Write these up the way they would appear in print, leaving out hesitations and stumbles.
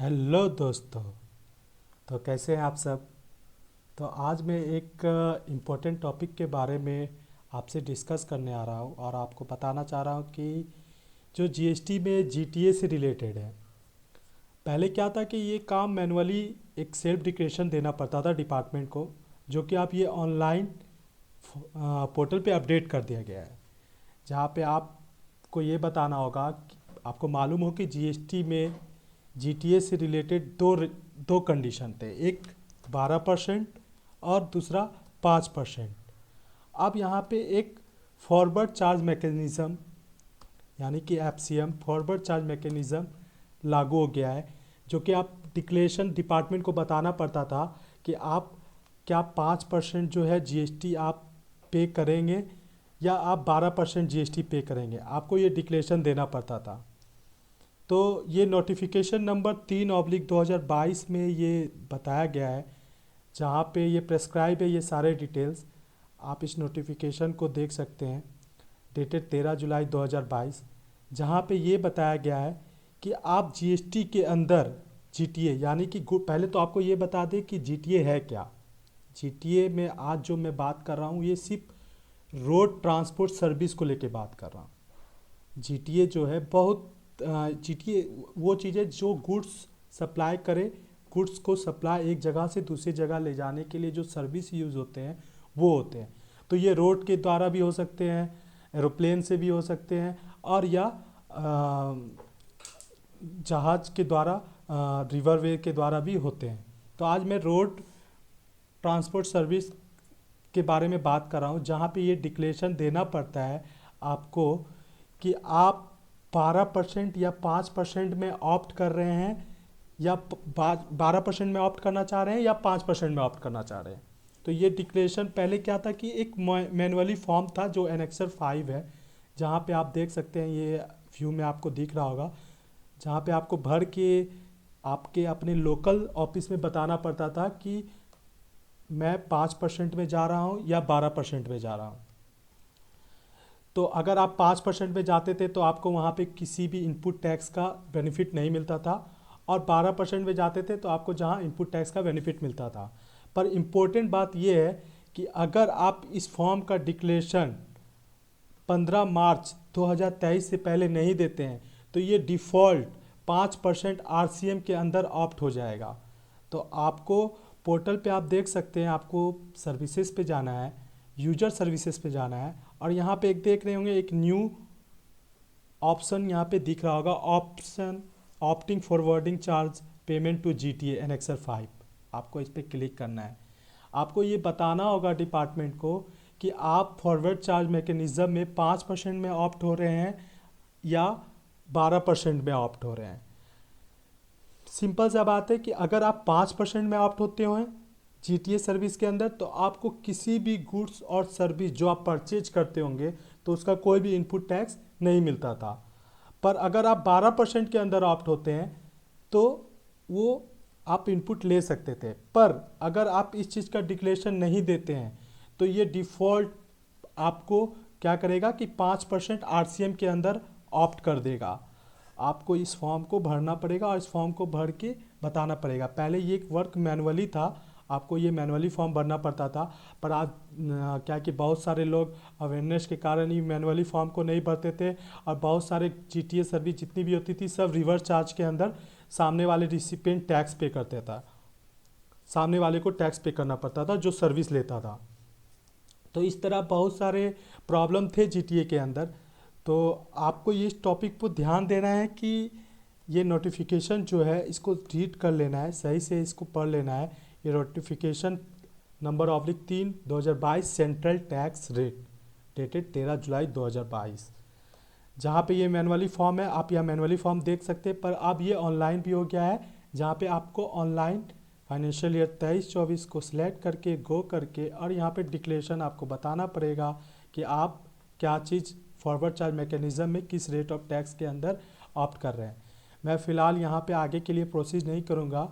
Hello दोस्तों। तो कैसे हैं आप सब। तो आज मैं एक इम्पोर्टेंट टॉपिक के बारे में आपसे डिस्कस करने आ रहा हूँ और आपको बताना चाह रहा हूँ कि जो जीएसटी में जीटीए से रिलेटेड है। पहले क्या था कि ये काम मैनुअली एक सेल्फ डिक्लेरेशन देना पड़ता था डिपार्टमेंट को, जो कि आप ये ऑनलाइन पोर्टल पे अपडेट कर दिया गया है, जहाँ पे आपको ये बताना होगा कि आपको मालूम हो कि जीएसटी में जीटीए से रिलेटेड दो कंडीशन थे। एक 12% और दूसरा 5%। अब यहाँ पे एक फॉरवर्ड चार्ज मैकेनिज़्म यानी कि एफसीएम फॉरवर्ड चार्ज मैकेनिज़्म लागू हो गया है, जो कि आप डिक्लेरेशन डिपार्टमेंट को बताना पड़ता था कि आप क्या 5% जो है जीएसटी आप पे करेंगे या आप 12% जीएसटी पे करेंगे। आपको ये डिक्लेरेशन देना पड़ता था। तो ये नोटिफिकेशन नंबर 3/2022 में ये बताया गया है, जहाँ पे ये प्रेस्क्राइब है ये सारे डिटेल्स। आप इस नोटिफिकेशन को देख सकते हैं, डेटेड 13 जुलाई 2022, जहाँ पे ये बताया गया है कि आप जीएसटी के अंदर जीटीए यानी कि पहले तो आपको ये बता दें कि जीटीए है क्या। जीटीए में आज जो मैं बात कर रहा हूँ ये सिर्फ रोड ट्रांसपोर्ट सर्विस को लेके बात कर रहा हूँ। जीटीए जो है बहुत जीटीए वो चीज़ें जो गुड्स सप्लाई करे, गुड्स को सप्लाई एक जगह से दूसरी जगह ले जाने के लिए जो सर्विस यूज़ होते हैं वो होते हैं। तो ये रोड के द्वारा भी हो सकते हैं, एरोप्लेन से भी हो सकते हैं, और या जहाज के द्वारा, रिवरवे के द्वारा भी होते हैं। तो आज मैं रोड ट्रांसपोर्ट सर्विस के बारे में बात कर रहा हूँ, जहाँ पे ये डिक्लेरेशन देना पड़ता है आपको कि आप 12% या 5% में ऑप्ट कर रहे हैं, या 12% में ऑप्ट करना चाह रहे हैं या 5% में ऑप्ट करना चाह रहे हैं। तो ये डिक्लेरेशन पहले क्या था कि एक मैनुअली फॉर्म था जो एनेक्सर 5 है, जहाँ पे आप देख सकते हैं, ये व्यू में आपको दिख रहा होगा, जहाँ पे आपको भर के आपके अपने लोकल ऑफिस में बताना पड़ता था कि मैं 5% में जा रहा हूँ या 12% में जा रहा हूँ। तो अगर आप 5% में जाते थे तो आपको वहाँ पे किसी भी इनपुट टैक्स का बेनिफिट नहीं मिलता था, और 12% में जाते थे तो आपको जहाँ इनपुट टैक्स का बेनिफिट मिलता था। पर इम्पोर्टेंट बात यह है कि अगर आप इस फॉर्म का डिक्लेरेशन 15 मार्च 2023 से पहले नहीं देते हैं तो ये डिफ़ॉल्ट 5% आरसीएम के अंदर ऑप्ट हो जाएगा। तो आपको पोर्टल पे आप देख सकते हैं, आपको सर्विसेज पे जाना है, यूजर सर्विसेज पे जाना है, और यहाँ पे एक देख रहे होंगे एक न्यू ऑप्शन यहाँ पे दिख रहा होगा, option opting forwarding charge payment to GTA annexure 5। आपको इस पर क्लिक करना है। आपको ये बताना होगा डिपार्टमेंट को कि आप फॉरवर्ड चार्ज मैकेनिज़्म में 5% में ऑप्ट हो रहे हैं या 12% में ऑप्ट हो रहे हैं। सिंपल सा बात है कि अगर आप 5% में ऑप्ट होते हो जीटीए सर्विस के अंदर, तो आपको किसी भी गुड्स और सर्विस जो आप परचेज करते होंगे तो उसका कोई भी इनपुट टैक्स नहीं मिलता था। पर अगर आप 12% के अंदर ऑप्ट होते हैं तो वो आप इनपुट ले सकते थे। पर अगर आप इस चीज़ का डिक्लेरेशन नहीं देते हैं तो ये डिफ़ॉल्ट आपको क्या करेगा कि 5% आरसीएम के अंदर ऑप्ट कर देगा। आपको इस फॉर्म को भरना पड़ेगा और इस फॉर्म को भर के बताना पड़ेगा। पहले ये एक वर्क मैनुअली था, आपको ये मैनुअली फॉर्म भरना पड़ता था। पर आज क्या कि बहुत सारे लोग अवेयरनेस के कारण ही मैनुअली फॉर्म को नहीं भरते थे, और बहुत सारे जीटीए सर्विस जितनी भी होती थी सब रिवर्स चार्ज के अंदर सामने वाले रिसिपिएंट टैक्स पे करते था, सामने वाले को टैक्स पे करना पड़ता था जो सर्विस लेता था। तो इस तरह बहुत सारे प्रॉब्लम थे जीटीए के अंदर। तो आपको ये इस टॉपिक पर ध्यान देना है कि ये नोटिफिकेशन जो है इसको रीड कर लेना है, सही से इसको पढ़ लेना है। ये notification number -3/2022 central tax rate dated 13 जुलाई 2022, जहाँ पे ये मैनुअली फॉर्म है, आप यह मैनुअली फॉर्म देख सकते हैं। पर अब ये ऑनलाइन भी हो गया है, जहाँ पे आपको ऑनलाइन फाइनेंशियल ईयर 23-24 को सिलेक्ट करके गो करके और यहाँ पे डिक्लेरेशन आपको बताना पड़ेगा कि आप क्या चीज़ फॉरवर्ड चार्ज मैकेनिज़्म में किस रेट ऑफ टैक्स के अंदर ऑप्ट कर रहे हैं। मैं फ़िलहाल यहाँ पे आगे के लिए प्रोसीड नहीं करूँगा,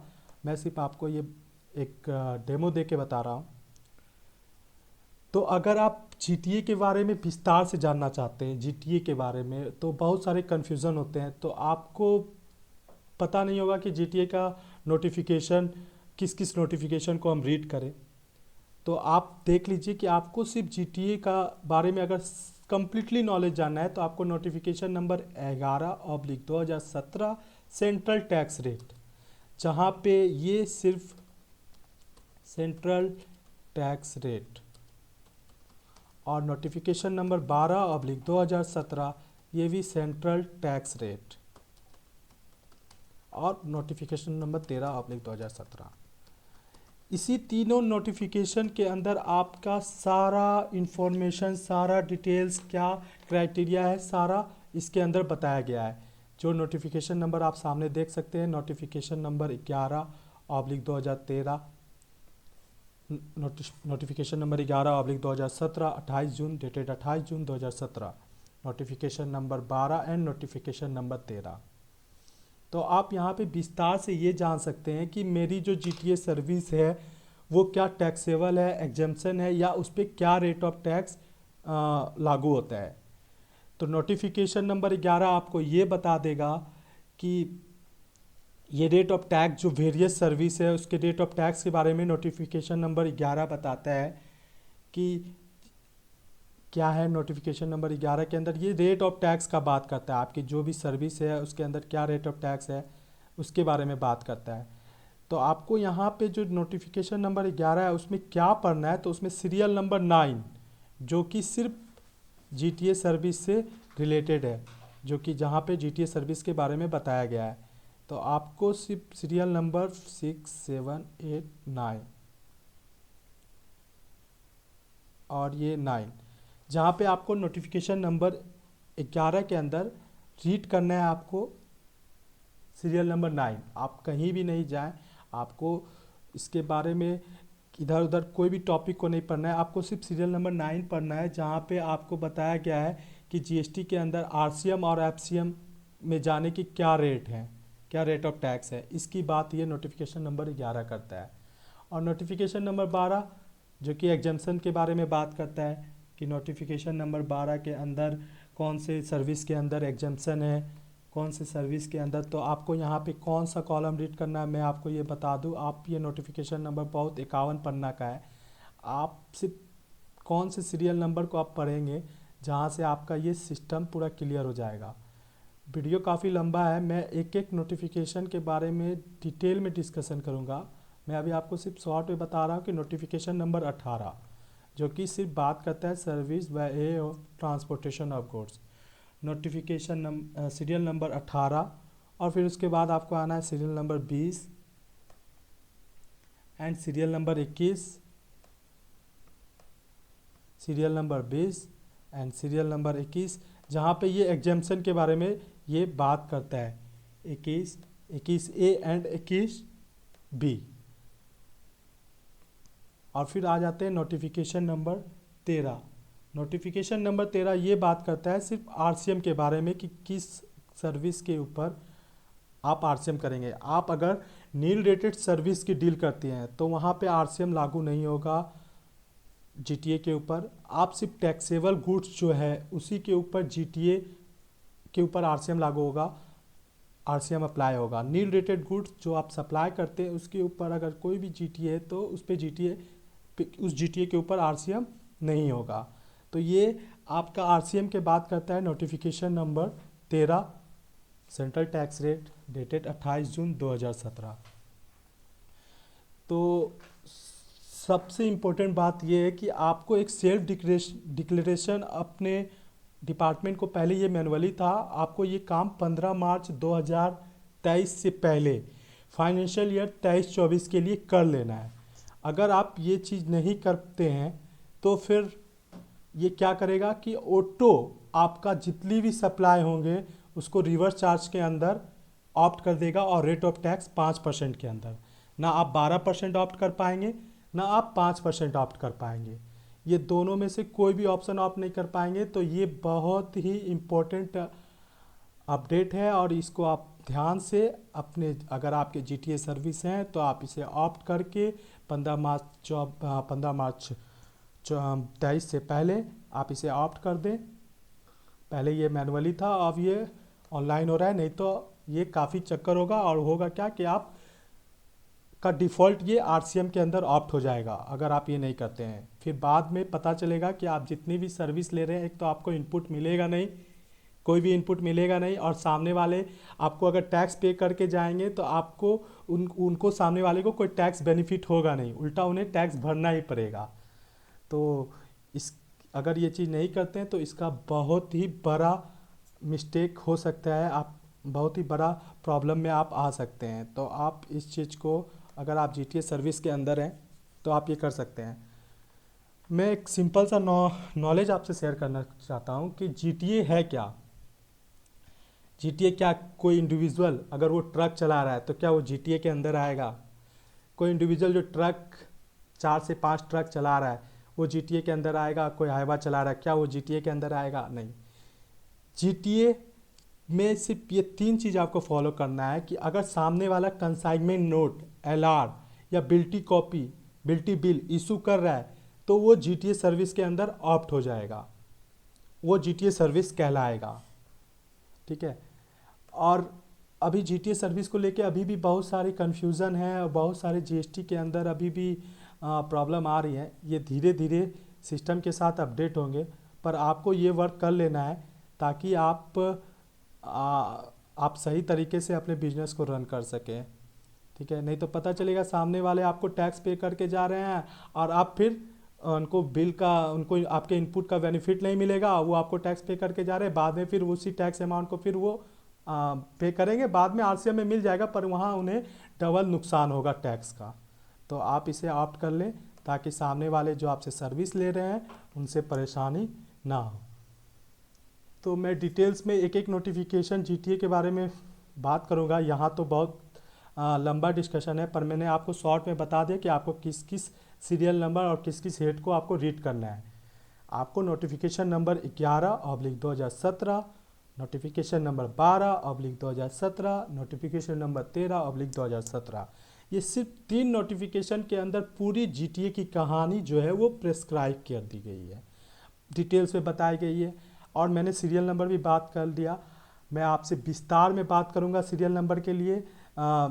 मैं सिर्फ आपको ये एक डेमो दे के बता रहा हूँ। तो अगर आप जीटीए के बारे में विस्तार से जानना चाहते हैं, जीटीए के बारे में, तो बहुत सारे कन्फ्यूज़न होते हैं। तो आपको पता नहीं होगा कि GTA का नोटिफिकेशन किस किस नोटिफिकेशन को हम रीड करें। तो आप देख लीजिए कि आपको सिर्फ GTA का बारे में अगर कंप्लीटली नॉलेज जानना है तो आपको notification number 11/2017 central tax rate, जहाँ पे ये सिर्फ सेंट्रल टैक्स रेट, और नोटिफिकेशन नंबर 12/2017 ये भी सेंट्रल टैक्स रेट, और नोटिफिकेशन नंबर 13/2017। इसी तीनों नोटिफिकेशन के अंदर आपका सारा इंफॉर्मेशन, सारा डिटेल्स, क्या क्राइटेरिया है, सारा इसके अंदर बताया गया है। जो नोटिफिकेशन नंबर आप सामने देख सकते हैं, notification number 11/2013, notification number 11/2017, 28 June, dated 28 June 2017, notification number 12 and notification number 13। तो आप यहाँ पे विस्तार से ये जान सकते हैं कि मेरी जो GTA सर्विस है वो क्या टैक्सेबल है, एग्जेम्पशन है, या उस पर क्या रेट ऑफ टैक्स लागू होता है। तो नोटिफिकेशन नंबर 11 आपको ये बता देगा कि ये रेट ऑफ टैक्स, जो वेरियस सर्विस है उसके रेट ऑफ टैक्स के बारे में नोटिफिकेशन नंबर 11 बताता है कि क्या है। नोटिफिकेशन नंबर 11 के अंदर ये रेट ऑफ टैक्स का बात करता है, आपकी जो भी सर्विस है उसके अंदर क्या रेट ऑफ टैक्स है उसके बारे में बात करता है। तो आपको यहाँ पे जो नोटिफिकेशन नंबर 11 है उसमें क्या पढ़ना है, तो उसमें सीरियल नंबर 9 जो कि सिर्फ GTA सर्विस से रिलेटेड है, जो कि जहाँ पे GTA सर्विस के बारे में बताया गया है। तो आपको सिर्फ सीरियल नंबर 6, 7, 8, 9 और ये 9, जहाँ पे आपको नोटिफिकेशन नंबर 11 के अंदर रीड करना है आपको सीरियल नंबर 9। आप कहीं भी नहीं जाएं, आपको इसके बारे में इधर उधर कोई भी टॉपिक को नहीं पढ़ना है, आपको सिर्फ सीरियल नंबर 9 पढ़ना है, जहाँ पे आपको बताया गया है कि GST के अंदर RCM और FCM में जाने की क्या रेट है, क्या रेट ऑफ टैक्स है, इसकी बात ये नोटिफिकेशन नंबर 11 करता है। और नोटिफिकेशन नंबर 12 जो कि एग्जेम्पशन के बारे में बात करता है कि नोटिफिकेशन नंबर 12 के अंदर कौन से सर्विस के अंदर एग्जेम्पशन है, कौन से सर्विस के अंदर। तो आपको यहाँ पे कौन सा कॉलम रीड करना है मैं आपको ये बता दूँ। आप ये नोटिफिकेशन नंबर बहुत 51 पन्ना का है, आप सिर्फ कौन से सीरियल नंबर को आप पढ़ेंगे जहाँ से आपका ये सिस्टम पूरा क्लियर हो जाएगा। वीडियो काफ़ी लंबा है, मैं एक एक नोटिफिकेशन के बारे में डिटेल में डिस्कशन करूँगा। मैं अभी आपको सिर्फ शॉर्ट में बता रहा हूँ कि नोटिफिकेशन नंबर 18 जो कि सिर्फ बात करता है service by A of transportation of goods, notification serial number 18। और फिर उसके बाद आपको आना है serial number 20 and serial number 21, serial number 20 and serial number 21, जहाँ पे ये एग्जेम्पशन के बारे में ये बात करता है 21A एंड 21B। और फिर आ जाते हैं नोटिफिकेशन नंबर 13। नोटिफिकेशन नंबर 13 ये बात करता है सिर्फ RCM के बारे में कि किस सर्विस के ऊपर आप RCM करेंगे। आप अगर नील रेटेड सर्विस की डील करती हैं तो वहाँ पे RCM लागू नहीं होगा GTA के ऊपर। आप सिर्फ टैक्सेबल गुड्स जो है उसी के ऊपर GTA के ऊपर RCM लागू होगा, RCM अप्लाई होगा। नील रेटेड गुड्स जो आप सप्लाई करते हैं उसके ऊपर अगर कोई भी GTA है तो उस GTA के ऊपर RCM नहीं होगा। तो ये आपका RCM के बात करता है notification number 13 central tax rate dated 28 जून 2017। तो सबसे इम्पोर्टेंट बात ये है कि आपको एक सेल्फ डिक्लेरेशन अपने डिपार्टमेंट को, पहले ये मैनुअली था, आपको ये काम 15 मार्च 2023 से पहले फाइनेंशियल ईयर 23-24 के लिए कर लेना है। अगर आप ये चीज़ नहीं करते हैं तो फिर ये क्या करेगा कि ऑटो आपका जितनी भी सप्लाई होंगे उसको रिवर्स चार्ज के अंदर ऑप्ट कर देगा, और रेट ऑफ टैक्स 5% के अंदर। ना आप 12% ऑप्ट कर पाएंगे ना आप 5% ऑप्ट कर पाएंगे, ये दोनों में से कोई भी ऑप्शन ऑप्ट नहीं कर पाएंगे। तो ये बहुत ही इम्पोर्टेंट अपडेट है और इसको आप ध्यान से अपने, अगर आपके GTA सर्विस हैं तो आप इसे ऑप्ट करके 15 मार्च 23 से पहले आप इसे ऑप्ट कर दें। पहले ये मैनुअली था, अब ये ऑनलाइन हो रहा है, नहीं तो ये काफ़ी चक्कर होगा और होगा क्या कि आप का डिफ़ॉल्ट ये आरसीएम के अंदर ऑप्ट हो जाएगा अगर आप ये नहीं करते हैं। फिर बाद में पता चलेगा कि आप जितनी भी सर्विस ले रहे हैं, एक तो आपको इनपुट मिलेगा नहीं, कोई भी इनपुट मिलेगा नहीं, और सामने वाले आपको अगर टैक्स पे करके जाएंगे तो आपको उनको सामने वाले को कोई टैक्स बेनिफिट होगा नहीं, उल्टा उन्हें टैक्स भरना ही पड़ेगा। तो इस अगर ये चीज़ नहीं करते हैं तो इसका बहुत ही बड़ा मिस्टेक हो सकता है, आप बहुत ही बड़ा प्रॉब्लम में आप आ सकते हैं। तो आप इस चीज़ को, अगर आप जीटीए सर्विस के अंदर हैं तो आप ये कर सकते हैं। मैं एक सिंपल सा नॉलेज आपसे शेयर करना चाहता हूँ कि जीटीए है क्या। जीटीए क्या, कोई इंडिविजुअल अगर वो ट्रक चला रहा है तो क्या वो जीटीए के अंदर आएगा? कोई इंडिविजुअल जो ट्रक 4 से 5 ट्रक चला रहा है वो जीटीए के अंदर आएगा? कोई हाईवा चला रहा है, क्या वो जीटीए के अंदर आएगा? नहीं। जीटीए में सिर्फ ये 3 चीज़ आपको फॉलो करना है कि अगर सामने वाला कंसाइनमेंट नोट, एलआर या बिल्टी कॉपी, बिल्टी बिल इशू कर रहा है तो वो जीटीए सर्विस के अंदर ऑप्ट हो जाएगा, वो जीटीए सर्विस कहलाएगा। ठीक है। और अभी जीटीए सर्विस को लेके अभी भी बहुत सारी कन्फ्यूज़न है और बहुत सारे जीएसटी के अंदर अभी भी प्रॉब्लम आ रही है। ये धीरे धीरे सिस्टम के साथ अपडेट होंगे, पर आपको ये वर्क कर लेना है ताकि आप सही तरीके से अपने बिजनेस को रन कर सकें। ठीक है, नहीं तो पता चलेगा सामने वाले आपको टैक्स पे करके जा रहे हैं और आप फिर उनको आपके इनपुट का बेनिफिट नहीं मिलेगा, वो आपको टैक्स पे करके जा रहे हैं, बाद में फिर उसी टैक्स अमाउंट को फिर वो पे करेंगे, बाद में आरसीएम में मिल जाएगा, पर वहाँ उन्हें डबल नुकसान होगा टैक्स का। तो आप इसे ऑप्ट कर लें ताकि सामने वाले जो आपसे सर्विस ले रहे हैं उनसे परेशानी ना हो। तो मैं डिटेल्स में एक एक नोटिफिकेशन जीटीए के बारे में बात करूँगा। यहाँ तो बहुत लंबा डिस्कशन है, पर मैंने आपको शॉर्ट में बता दिया कि आपको किस किस सीरियल नंबर और किस किस हेड को आपको रीड करना है। आपको notification number 11/2017, notification number 12/2017, notification number 13/2017, ये सिर्फ 3 नोटिफिकेशन के अंदर पूरी जीटीए की कहानी जो है वो प्रेस्क्राइब कर दी गई है, डिटेल्स में बताई गई है। और मैंने सीरियल नंबर भी बात कर दिया। मैं आपसे विस्तार में बात करूंगा सीरियल नंबर के लिए,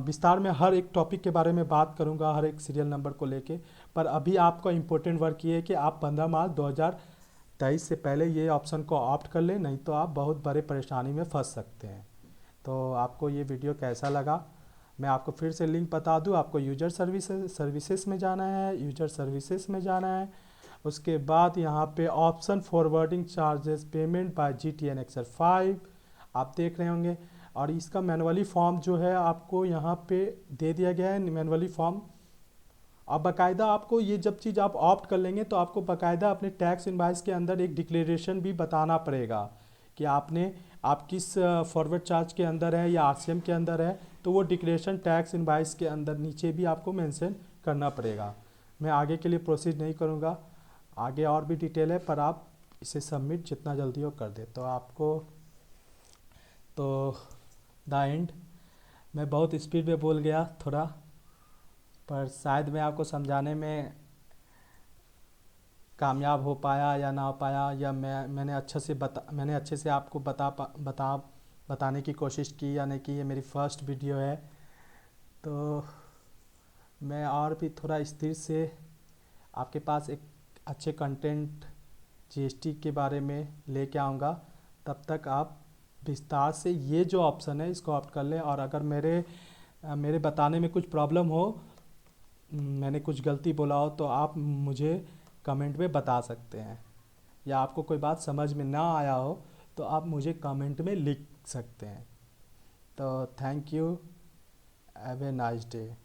विस्तार में हर एक टॉपिक के बारे में बात करूंगा हर एक सीरियल नंबर को लेके। पर अभी आपका इम्पोर्टेंट वर्क ये है कि आप 15 मार्च 2023 से पहले ये ऑप्शन को ऑप्ट कर लें, नहीं तो आप बहुत बड़े परेशानी में फंस सकते हैं। तो आपको ये वीडियो कैसा लगा, मैं आपको फिर से लिंक बता दूं। आपको यूजर सर्विसेज में जाना है, यूजर सर्विसेज में जाना है। उसके बाद यहाँ पे option forwarding charges payment by GTN एक्सर 5 आप देख रहे होंगे, और इसका मैनुअली फॉर्म जो है आपको यहाँ पे दे दिया गया है, मैनुअली फॉर्म। अब बाकायदा आपको ये जब चीज़ आप ऑप्ट कर लेंगे तो आपको बाकायदा अपने टैक्स इनवाइस के अंदर एक डिक्लेरेशन भी बताना पड़ेगा कि आप किस फॉरवर्ड चार्ज के अंदर है या आरसीएम के अंदर है, तो वो डिक्लेरेशन टैक्स इनवाइस के अंदर नीचे भी आपको मेंशन करना पड़ेगा। मैं आगे के लिए प्रोसीड नहीं करूँगा, आगे और भी डिटेल है, पर आप इसे सबमिट जितना जल्दी हो कर दे। तो आपको तो द एंड, मैं बहुत स्पीड में बोल गया थोड़ा, पर शायद मैं आपको समझाने में कामयाब हो पाया या ना हो पाया, या मैंने अच्छे से आपको बताने की कोशिश की या नहीं की। ये मेरी फर्स्ट वीडियो है, तो मैं और भी थोड़ा स्थिर से आपके पास एक अच्छे कंटेंट जीएसटी के बारे में लेके आऊँगा। तब तक आप विस्तार से ये जो ऑप्शन है इसको ऑप्ट कर लें। और अगर मेरे बताने में कुछ प्रॉब्लम हो, मैंने कुछ गलती बोला हो, तो आप मुझे कमेंट में बता सकते हैं, या आपको कोई बात समझ में ना आया हो तो आप मुझे कमेंट में लिख सकते हैं। तो thank you, have a nice day.